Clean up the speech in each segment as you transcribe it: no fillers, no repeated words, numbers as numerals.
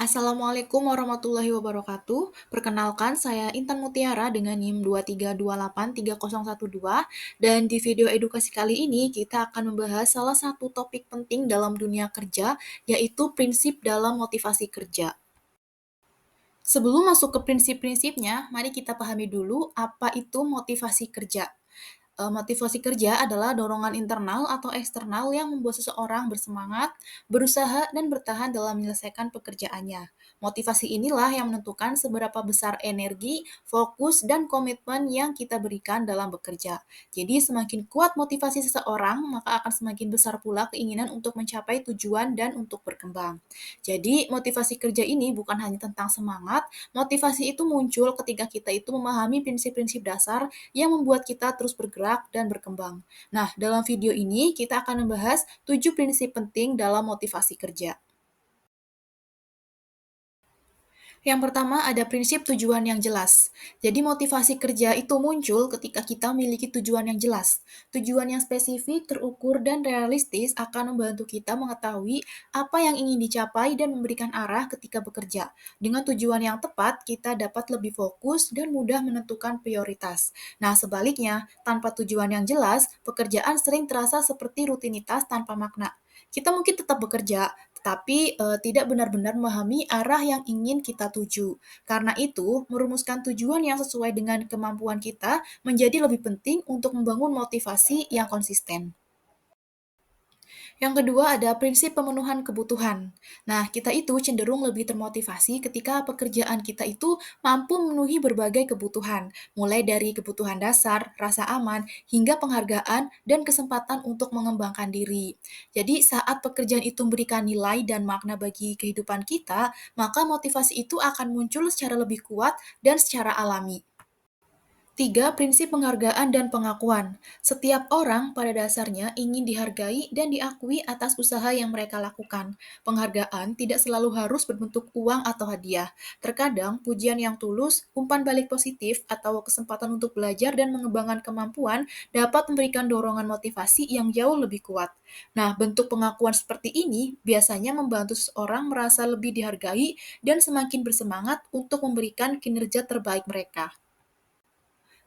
Assalamualaikum warahmatullahi wabarakatuh. Perkenalkan, saya Intan Mutiara dengan NIM 232830112 dan di video edukasi kali ini kita akan membahas salah satu topik penting dalam dunia kerja, yaitu prinsip dalam motivasi kerja. Sebelum masuk ke prinsip-prinsipnya, mari kita pahami dulu apa itu motivasi kerja. Motivasi kerja adalah dorongan internal atau eksternal yang membuat seseorang bersemangat, berusaha, dan bertahan dalam menyelesaikan pekerjaannya. Motivasi inilah yang menentukan seberapa besar energi, fokus, dan komitmen yang kita berikan dalam bekerja. Jadi, semakin kuat motivasi seseorang, maka akan semakin besar pula keinginan untuk mencapai tujuan dan untuk berkembang. Jadi, motivasi kerja ini bukan hanya tentang semangat, motivasi itu muncul ketika kita itu memahami prinsip-prinsip dasar yang membuat kita terus bergerak dan berkembang. Nah, dalam video ini kita akan membahas 7 prinsip penting dalam motivasi kerja. Yang pertama ada prinsip tujuan yang jelas. Jadi motivasi kerja itu muncul ketika kita memiliki tujuan yang jelas. Tujuan yang spesifik, terukur, dan realistis akan membantu kita mengetahui apa yang ingin dicapai dan memberikan arah ketika bekerja. Dengan tujuan yang tepat, kita dapat lebih fokus dan mudah menentukan prioritas. Nah, sebaliknya, tanpa tujuan yang jelas, pekerjaan sering terasa seperti rutinitas tanpa makna. Kita mungkin tetap bekerja, tetapi tidak benar-benar memahami arah yang ingin kita tuju. Karena itu, merumuskan tujuan yang sesuai dengan kemampuan kita menjadi lebih penting untuk membangun motivasi yang konsisten. Yang kedua ada prinsip pemenuhan kebutuhan. Nah, kita itu cenderung lebih termotivasi ketika pekerjaan kita itu mampu memenuhi berbagai kebutuhan, mulai dari kebutuhan dasar, rasa aman, hingga penghargaan dan kesempatan untuk mengembangkan diri. Jadi, saat pekerjaan itu memberikan nilai dan makna bagi kehidupan kita, maka motivasi itu akan muncul secara lebih kuat dan secara alami. Tiga, prinsip penghargaan dan pengakuan. Setiap orang pada dasarnya ingin dihargai dan diakui atas usaha yang mereka lakukan. Penghargaan tidak selalu harus berbentuk uang atau hadiah. Terkadang, pujian yang tulus, umpan balik positif, atau kesempatan untuk belajar dan mengembangkan kemampuan dapat memberikan dorongan motivasi yang jauh lebih kuat. Nah, bentuk pengakuan seperti ini biasanya membantu seseorang merasa lebih dihargai dan semakin bersemangat untuk memberikan kinerja terbaik mereka.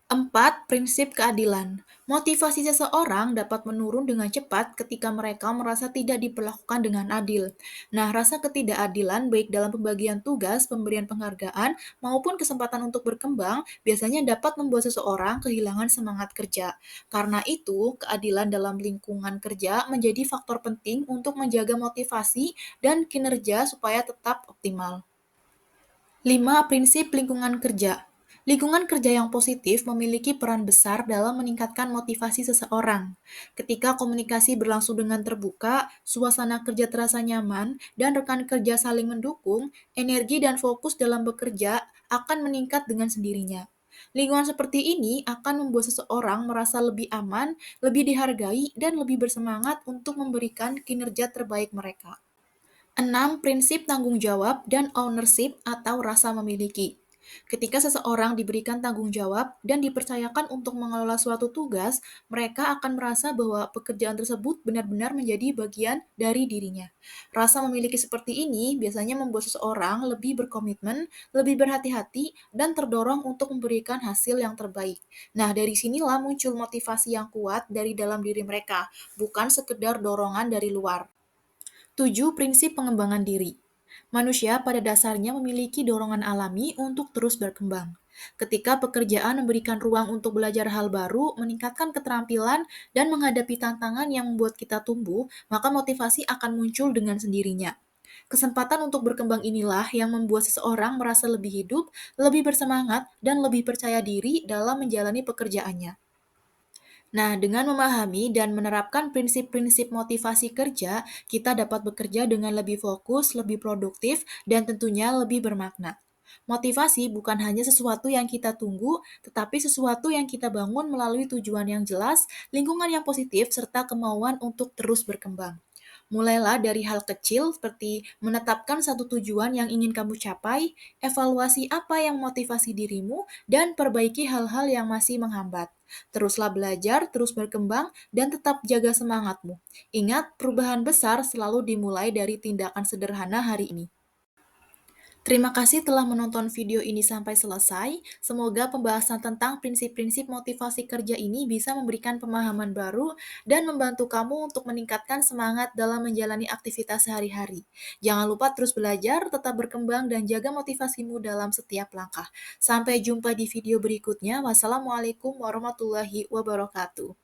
4. Prinsip keadilan. Motivasi seseorang dapat menurun dengan cepat ketika mereka merasa tidak diperlakukan dengan adil. Nah, rasa ketidakadilan baik dalam pembagian tugas, pemberian penghargaan, maupun kesempatan untuk berkembang biasanya dapat membuat seseorang kehilangan semangat kerja. Karena itu, keadilan dalam lingkungan kerja menjadi faktor penting untuk menjaga motivasi dan kinerja supaya tetap optimal. 5. Prinsip lingkungan kerja. Lingkungan kerja yang positif memiliki peran besar dalam meningkatkan motivasi seseorang. Ketika komunikasi berlangsung dengan terbuka, suasana kerja terasa nyaman, dan rekan kerja saling mendukung, energi dan fokus dalam bekerja akan meningkat dengan sendirinya. Lingkungan seperti ini akan membuat seseorang merasa lebih aman, lebih dihargai, dan lebih bersemangat untuk memberikan kinerja terbaik mereka. 6. Prinsip tanggung jawab dan ownership atau rasa memiliki. Ketika seseorang diberikan tanggung jawab dan dipercayakan untuk mengelola suatu tugas, mereka akan merasa bahwa pekerjaan tersebut benar-benar menjadi bagian dari dirinya. Rasa memiliki seperti ini biasanya membuat seseorang lebih berkomitmen, lebih berhati-hati, dan terdorong untuk memberikan hasil yang terbaik. Nah, dari sinilah muncul motivasi yang kuat dari dalam diri mereka, bukan sekedar dorongan dari luar. 7. Prinsip pengembangan diri. Manusia pada dasarnya memiliki dorongan alami untuk terus berkembang. Ketika pekerjaan memberikan ruang untuk belajar hal baru, meningkatkan keterampilan, dan menghadapi tantangan yang membuat kita tumbuh, maka motivasi akan muncul dengan sendirinya. Kesempatan untuk berkembang inilah yang membuat seseorang merasa lebih hidup, lebih bersemangat, dan lebih percaya diri dalam menjalani pekerjaannya. Nah, dengan memahami dan menerapkan prinsip-prinsip motivasi kerja, kita dapat bekerja dengan lebih fokus, lebih produktif, dan tentunya lebih bermakna. Motivasi bukan hanya sesuatu yang kita tunggu, tetapi sesuatu yang kita bangun melalui tujuan yang jelas, lingkungan yang positif, serta kemauan untuk terus berkembang. Mulailah dari hal kecil seperti menetapkan satu tujuan yang ingin kamu capai, evaluasi apa yang motivasi dirimu, dan perbaiki hal-hal yang masih menghambat. Teruslah belajar, terus berkembang, dan tetap jaga semangatmu. Ingat, perubahan besar selalu dimulai dari tindakan sederhana hari ini. Terima kasih telah menonton video ini sampai selesai. Semoga pembahasan tentang prinsip-prinsip motivasi kerja ini bisa memberikan pemahaman baru dan membantu kamu untuk meningkatkan semangat dalam menjalani aktivitas sehari-hari. Jangan lupa terus belajar, tetap berkembang, dan jaga motivasimu dalam setiap langkah. Sampai jumpa di video berikutnya. Wassalamualaikum warahmatullahi wabarakatuh.